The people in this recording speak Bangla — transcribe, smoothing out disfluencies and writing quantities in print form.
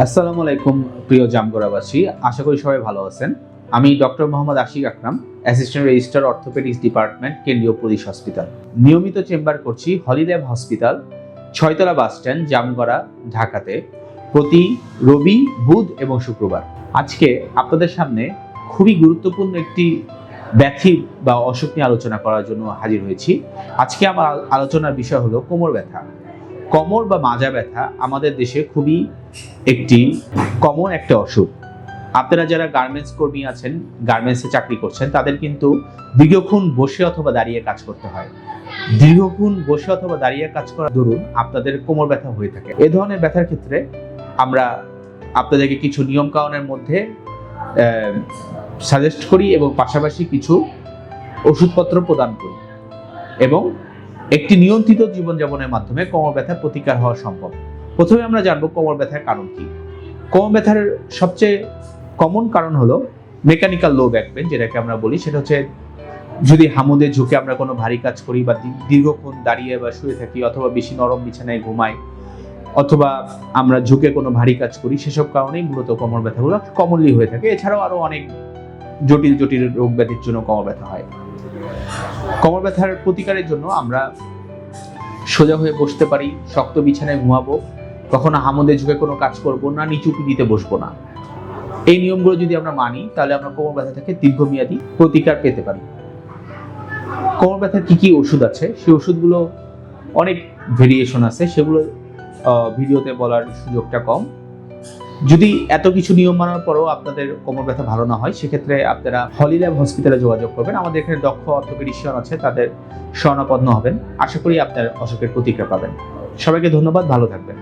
আসসালামু আলাইকুম প্রিয় জামগড়াবাসী, আশা করি সবাই ভালো আছেন। আমি ডক্টর মোহাম্মদ আশিক আকরাম, অ্যাসিস্ট্যান্ট রেজিস্ট্রার অর্থোপেডিক্স ডিপার্টমেন্ট, কেন্দ্রীয় পুলিশ হসপিটাল। নিয়মিত চেম্বার করছি হলিল্যাব হসপিটাল, 6তলা বাস স্ট্যান্ড, জামগড়া, ঢাকাতে, প্রতি রবি, বুধ এবং শুক্রবার। আজকে আপনাদের সামনে খুবই গুরুত্বপূর্ণ একটি ব্যাধি বা অসুখ নিয়ে আলোচনা করার জন্য হাজির হয়েছি। আজকে আমার আলোচনার বিষয় হলো কোমর ব্যথা। কোমর বা মাজা ব্যথা আমাদের দেশে খুবই একটি কমন একটা অসুখ। আপনারা যারা গার্মেন্টস কর্মী আছেন, গার্মেন্টসে চাকরি করছেন, তাদের কিন্তু দীর্ঘক্ষণ বসে অথবা দাঁড়িয়ে কাজ করতে হয়। দীর্ঘক্ষণ বসে অথবা দাঁড়িয়ে কাজ করার দরুন আপনাদের কোমর ব্যথা হয়ে থাকে। এ ধরনের ব্যথার ক্ষেত্রে আমরা আপনাদেরকে কিছু নিয়ম কানুনের মধ্যে সাজেস্ট করি এবং পাশাপাশি কিছু ওষুধপত্র প্রদান করি এবং একটি নিয়ন্ত্রিত জীবনযাপনের মাধ্যমে কোমর ব্যথা প্রতিকার হওয়া সম্ভব। প্রথমে আমরা জানবো কোমর ব্যথার কারণ কি। কোমর ব্যথার সবচেয়ে কমন কারণ হলো মেকানিক্যাল লো ব্যাক পেন, যেটাকে আমরা বলি। সেটা হচ্ছে যদি হামুদে ঝুঁকে আমরা কোনো ভারী কাজ করি বা দীর্ঘক্ষণ দাঁড়িয়ে বা শুয়ে থাকি, অথবা বেশি নরম বিছানায় ঘুমাই, অথবা আমরা ঝুঁকে কোনো ভারী কাজ করি, সেসব কারণেই মূলত কোমর ব্যথাগুলো কমনলি হয়ে থাকে। এছাড়াও আরো অনেক জটিল জটিল রোগ ব্যাধির জন্য কোমর ব্যথা হয়। কোমর ব্যথার প্রতিকারের জন্য আমরা সোজা হয়ে বসতে পারি, শক্ত বিছানায় ঘুমাবো, কখনো হামুদে ঝুঁকে কোনো কাজ করবো না, নিচু পিঠিতে বসবো না। এই নিয়মগুলো যদি আমরা মানি, তাহলে আমরা কোমর ব্যথা থেকে দীর্ঘমেয়াদী প্রতিকার পেতে পারি। কোমর ব্যথার কি কি ওষুধ আছে, সেই ওষুধগুলো অনেক ভেরিয়েশন আছে, সেগুলো ভিডিওতে বলার সুযোগটা কম। যদি এত কিছু নিয়ম মানার পরেও আপনাদের কোমর ব্যথা ভালো না হয়, সেক্ষেত্রে আপনারা হলিল্যাব হসপিটালে যোগাযোগ করবেন। আমাদের এখানে দক্ষ অর্থোপেডিশিয়ান আছে, তাদের শরণাপন্ন হবেন। আশা করি আপনার অসুখের প্রতিকার পাবেন। সবাইকে ধন্যবাদ, ভালো থাকবেন।